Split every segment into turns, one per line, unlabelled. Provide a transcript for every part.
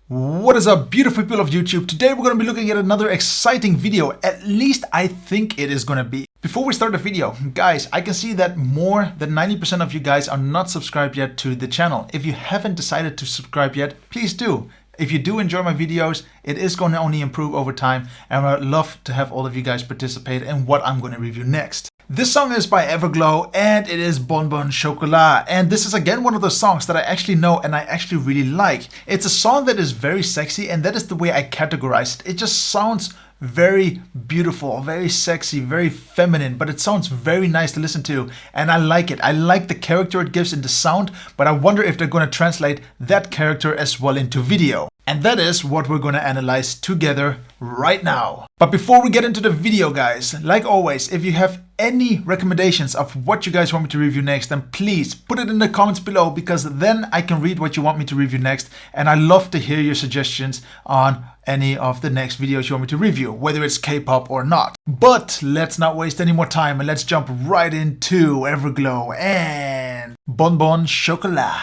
What is up, beautiful people of YouTube? Today we're going to be looking at another exciting video. At least I think it is going to be. Before we start the video, guys, I can see that more than 90% of you guys are not subscribed yet to the channel. If you haven't decided to subscribe yet, please do. If you do enjoy my videos, it is going to only improve over time, and I'd love to have all of you guys participate in what I'm going to review next. This song is by EVERGLOW and it is Bon Chocolat, and this is again one of those songs that I actually know and I actually really like. It's a song that is very sexy, and that is the way I categorize it. It just sounds very beautiful, very sexy, very feminine, but it sounds very nice to listen to, and I like it. I like the character it gives in the sound, but I wonder if they're going to translate that character as well into video. And that is what we're going to analyze together right now. But before we get into the video, guys, like always, if you have any recommendations of what you guys want me to review next, then please put it in the comments below, because then I can read what you want me to review next, and I love to hear your suggestions on any of the next videos you want me to review, whether it's K-pop or not. But let's not waste any more time and let's jump right into EVERGLOW and Bon Chocolat.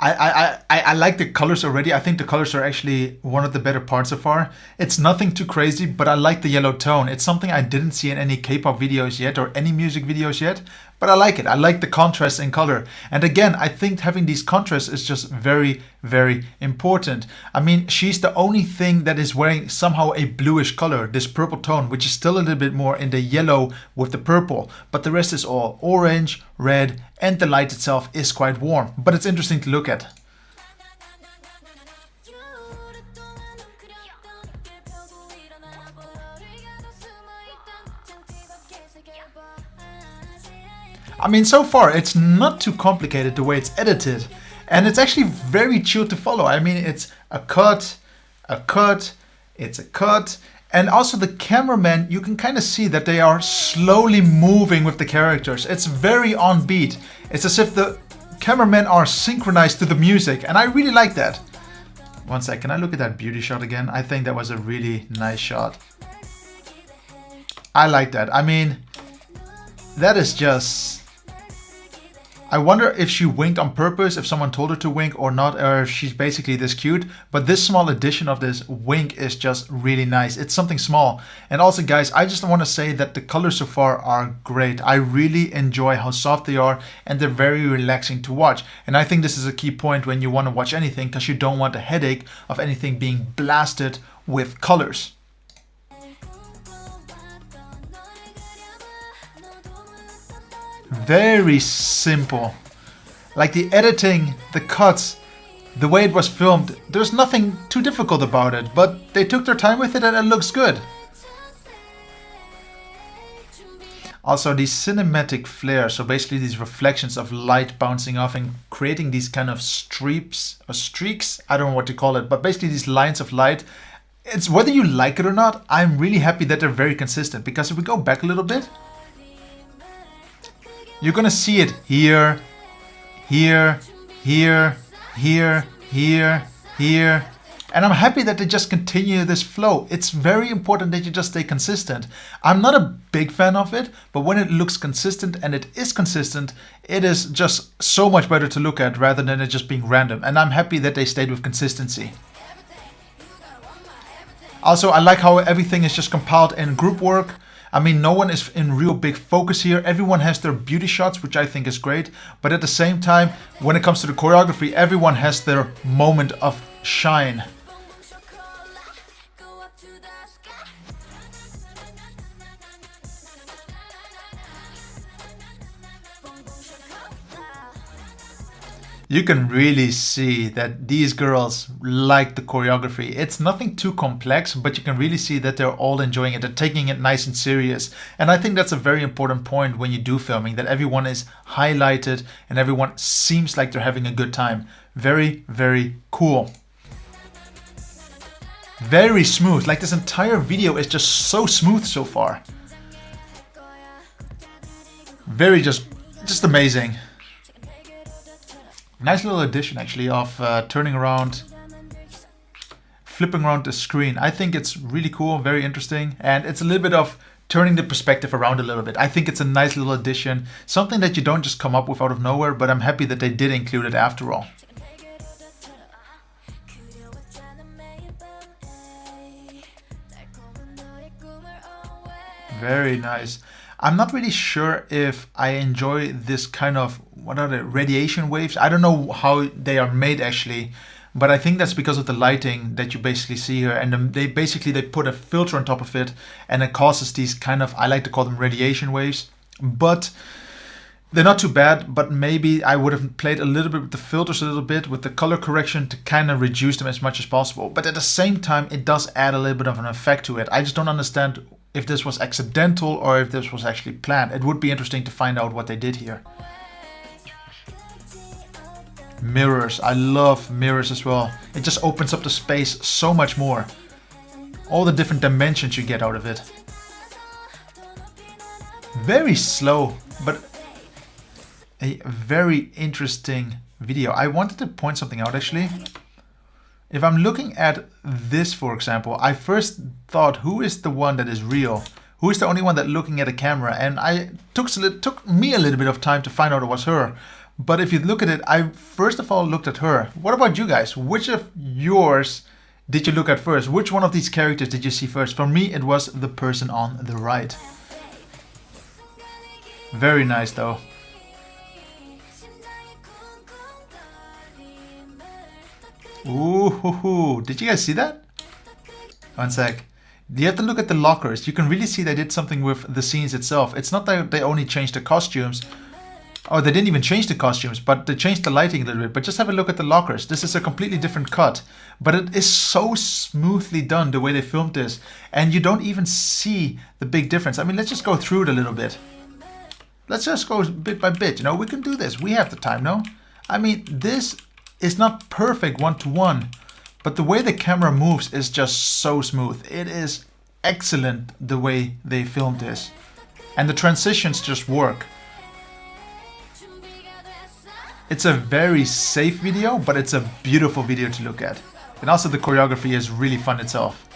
I like the colors already. I think the colors are actually one of the better parts so far. It's nothing too crazy, but I like the yellow tone. It's something I didn't see in any K-pop videos yet or any music videos yet, but I like it. I like the contrast in color. And again, I think having these contrasts is just very, very important. I mean, she's the only thing that is wearing somehow a bluish color, this purple tone, which is still a little bit more in the yellow with the purple, but the rest is all orange, red, and the light itself is quite warm, but it's interesting to look at. I mean, so far it's not too complicated the way it's edited, and it's actually very chill to follow. I mean, it's a cut, it's a cut, and also the cameraman, you can kind of see that they are slowly moving with the characters. It's very on beat. It's as if the cameramen are synchronized to the music, and I really like that. One sec, can I look at that beauty shot again? I think that was a really nice shot. I like that. I mean, that is just... I wonder if she winked on purpose, if someone told her to wink or not, or if she's basically this cute. But this small addition of this wink is just really nice. It's something small. And also, guys, I just want to say that the colors so far are great. I really enjoy how soft they are, and they're very relaxing to watch. And I think this is a key point when you want to watch anything, because you don't want a headache of anything being blasted with colors. Very simple. Like the editing, the cuts, the way it was filmed, there's nothing too difficult about it, but they took their time with it and it looks good. Also, these cinematic flares, so basically these reflections of light bouncing off and creating these kind of streaks, I don't know what to call it, but basically these lines of light. It's whether you like it or not, I'm really happy that they're very consistent, because if we go back a little bit, you're gonna see it here, here, here, here, here, here. And I'm happy that they just continue this flow. It's very important that you just stay consistent. I'm not a big fan of it, but when it looks consistent, and it is consistent, it is just so much better to look at rather than it just being random. And I'm happy that they stayed with consistency. Also, I like how everything is just compiled in group work. I mean, no one is in real big focus here. Everyone has their beauty shots, which I think is great. But at the same time, when it comes to the choreography, everyone has their moment of shine. You can really see that these girls like the choreography. It's nothing too complex, but you can really see that they're all enjoying it. They're taking it nice and serious. And I think that's a very important point when you do filming, that everyone is highlighted and everyone seems like they're having a good time. Very, very cool. Very smooth. Like, this entire video is just so smooth so far. Very just amazing. Nice little addition actually of turning around, flipping around the screen. I think it's really cool, very interesting, and it's a little bit of turning the perspective around a little bit. I think it's a nice little addition, something that you don't just come up with out of nowhere, but I'm happy that they did include it after all. Very nice. I'm not really sure if I enjoy this kind of, what are the radiation waves? I don't know how they are made actually, but I think that's because of the lighting that you basically see here. And they put a filter on top of it, and it causes these kind of, I like to call them radiation waves, but they're not too bad. But maybe I would have played a little bit with the filters, a little bit with the color correction to kind of reduce them as much as possible. But at the same time, it does add a little bit of an effect to it. I just don't understand if this was accidental or if this was actually planned. It would be interesting to find out what they did here. Mirrors. I love mirrors as well. It just opens up the space so much more. All the different dimensions you get out of it. Very slow, but a very interesting video. I wanted to point something out actually. If I'm looking at this, for example, I first thought, who is the one that is real? Who is the only one that looking at a camera? And it took me a little bit of time to find out it was her. But if you look at it, I first of all looked at her. What about you guys? Which of yours did you look at first? Which one of these characters did you see first? For me, it was the person on the right. Very nice though. Ooh, did you guys see that? One sec. You have to look at the lockers. You can really see they did something with the scenes itself. It's not that they only changed the costumes. Oh, they didn't even change the costumes, but they changed the lighting a little bit. But just have a look at the lockers. This is a completely different cut. But it is so smoothly done the way they filmed this. And you don't even see the big difference. I mean, let's just go through it a little bit. Let's just go bit by bit. You know, we can do this. We have the time, no? I mean, this is not perfect one-to-one, but the way the camera moves is just so smooth. It is excellent the way they filmed this. And the transitions just work. It's a very safe video, but it's a beautiful video to look at. And also the choreography is really fun itself.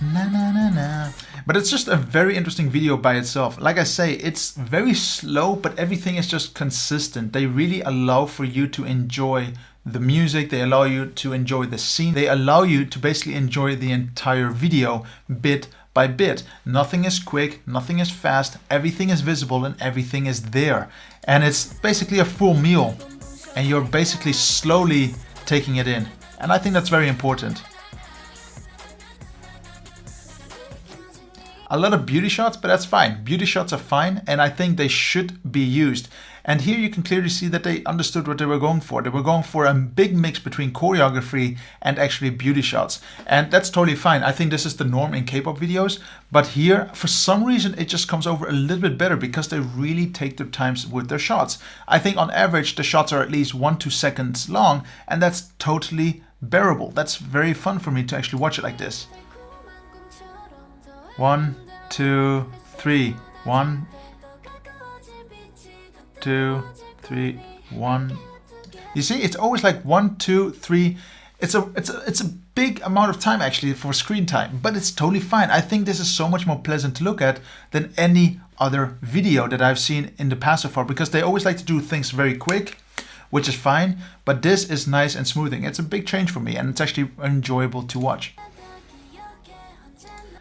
Na, na, na, na. But it's just a very interesting video by itself. Like I say, it's very slow, but everything is just consistent. They really allow for you to enjoy the music. They allow you to enjoy the scene. They allow you to basically enjoy the entire video bit by bit. Nothing is quick, nothing is fast, everything is visible and everything is there. And it's basically a full meal. And you're basically slowly taking it in. And I think that's very important. A lot of beauty shots, but that's fine. Beauty shots are fine, and I think they should be used. And here you can clearly see that they understood what they were going for. They were going for a big mix between choreography and actually beauty shots. And that's totally fine. I think this is the norm in K-pop videos. But here, for some reason, it just comes over a little bit better because they really take their times with their shots. I think on average, the shots are at least 1-2 seconds long, and that's totally bearable. That's very fun for me to actually watch it like this. 1, 2, 3. 1, 2, 3, 1. You see, it's always like 1, 2, 3. It's a big amount of time actually for screen time, but it's totally fine. I think this is so much more pleasant to look at than any other video that I've seen in the past so far, because they always like to do things very quick, which is fine, but this is nice and smoothing. It's a big change for me, and it's actually enjoyable to watch.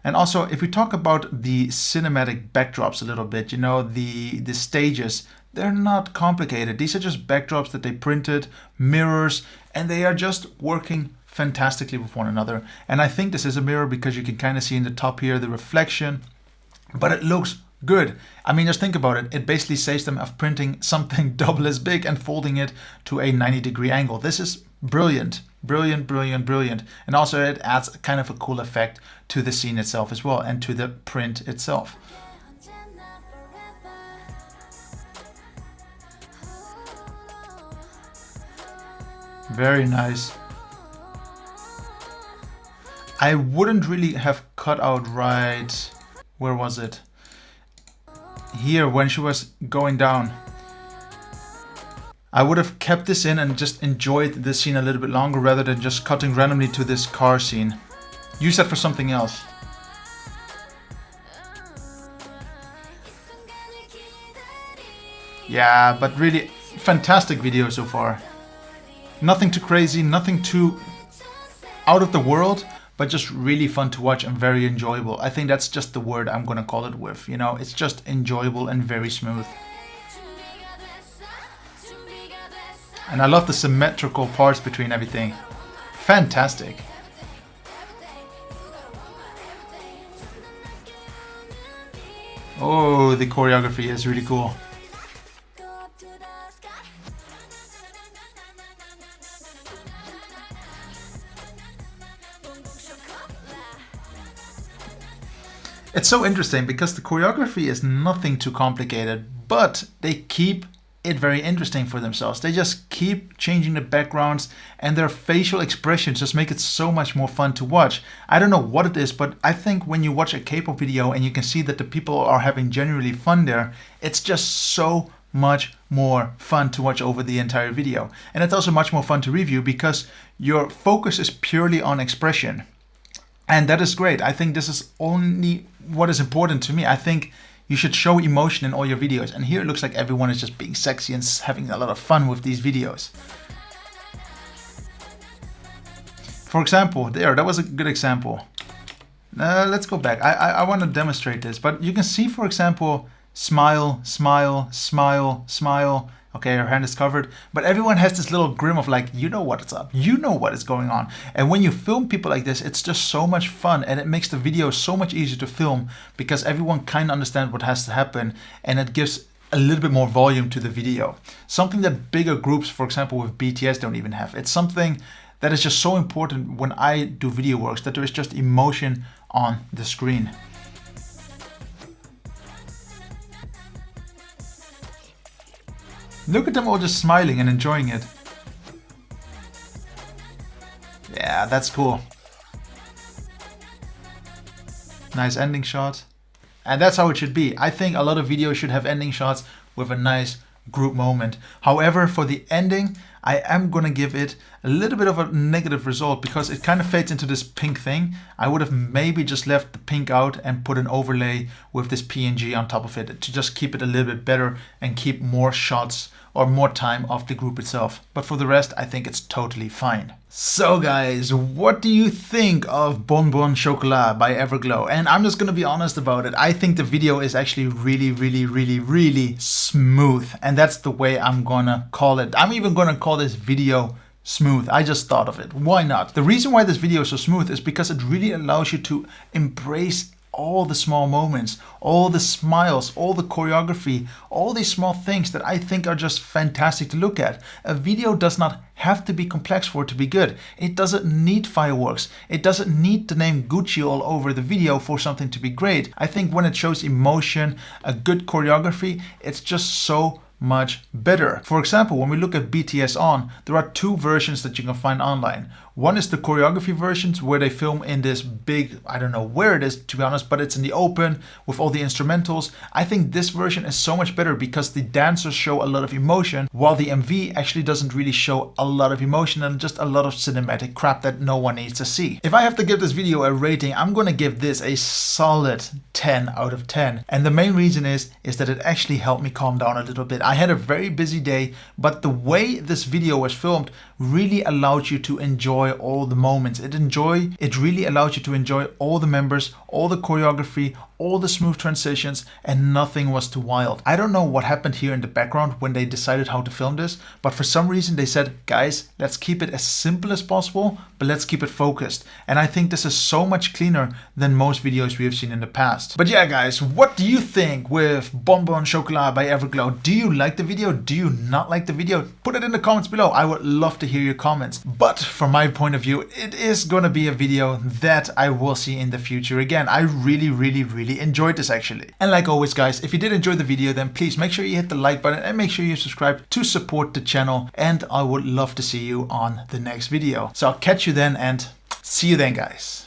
And also, if we talk about the cinematic backdrops a little bit, you know, the stages, they're not complicated. These are just backdrops that they printed, mirrors, and they are just working fantastically with one another. And I think this is a mirror because you can kind of see in the top here the reflection, but it looks good. I mean, just think about it. It basically saves them of printing something double as big and folding it to a 90-degree angle. This is brilliant. Brilliant, brilliant, brilliant. And also it adds kind of a cool effect to the scene itself as well and to the print itself. Very nice. I wouldn't really have cut out right, where was it? Here, when she was going down. I would have kept this in and just enjoyed this scene a little bit longer rather than just cutting randomly to this car scene. Use that for something else. Yeah, but really fantastic video so far. Nothing too crazy, nothing too out of the world, but just really fun to watch and very enjoyable. I think that's just the word I'm gonna call it with, you know, it's just enjoyable and very smooth. And I love the symmetrical parts between everything. Fantastic. Oh, the choreography is really cool. It's so interesting because the choreography is nothing too complicated, but they keep it very interesting for themselves. They just keep changing the backgrounds and their facial expressions just make it so much more fun to watch. I don't know what it is, but I think when you watch a K-pop video and you can see that the people are having genuinely fun there, it's just so much more fun to watch over the entire video. And it's also much more fun to review because your focus is purely on expression. And that is great. I think this is only what is important to me. I think you should show emotion in all your videos. And here it looks like everyone is just being sexy and having a lot of fun with these videos. For example, that was a good example. Let's go back. I want to demonstrate this. But you can see, for example, smile, smile, smile, smile. Okay, her hand is covered, but everyone has this little grin of like, you know what's up, you know what is going on. And when you film people like this, it's just so much fun and it makes the video so much easier to film because everyone kind of understands what has to happen and it gives a little bit more volume to the video. Something that bigger groups, for example with BTS, don't even have. It's something that is just so important when I do video works, that there is just emotion on the screen. Look at them all just smiling and enjoying it. Yeah, that's cool. Nice ending shot. And that's how it should be. I think a lot of videos should have ending shots with a nice group moment. However, for the ending, I am gonna give it a little bit of a negative result because it kind of fades into this pink thing. I would have maybe just left the pink out and put an overlay with this PNG on top of it to just keep it a little bit better and keep more shots or more time of the group itself. But for the rest, I think it's totally fine. So guys, what do you think of Bon Chocolat by EVERGLOW? And I'm just gonna be honest about it. I think the video is actually really smooth. And that's the way I'm gonna call it. I'm even gonna call this video smooth. I just thought of it. Why not? The reason why this video is so smooth is because it really allows you to embrace all the small moments, all the smiles, all the choreography, all these small things that I think are just fantastic to look at. A video does not have to be complex for it to be good. It doesn't need fireworks. It doesn't need the name Gucci all over the video for something to be great. I think when it shows emotion, a good choreography, it's just so much better. For example, when we look at BTS On, there are two versions that you can find online. One is the choreography versions where they film in this big, I don't know where it is to be honest, but it's in the open with all the instrumentals. I think this version is so much better because the dancers show a lot of emotion while the MV actually doesn't really show a lot of emotion and just a lot of cinematic crap that no one needs to see. If I have to give this video a rating, I'm gonna give this a solid 10 out of 10. And the main reason is that it actually helped me calm down a little bit. I had a very busy day, but the way this video was filmed really allowed you to enjoy all the moments. It really allowed you to enjoy all the members, all the choreography, all the smooth transitions, and nothing was too wild. I don't know what happened here in the background when they decided how to film this, but for some reason they said, guys, let's keep it as simple as possible, but let's keep it focused. And I think this is so much cleaner than most videos we have seen in the past. But yeah, guys, what do you think with Bon Chocolat by EVERGLOW? Do you like the video? Do you not like the video? Put it in the comments below. I would love to hear your comments. But from my point of view, it is gonna be a video that I will see in the future again. I really enjoyed this actually. And like always, guys, if you did enjoy the video, then please make sure you hit the like button and make sure you subscribe to support the channel. And I would love to see you on the next video. So I'll catch you then and see you then, guys.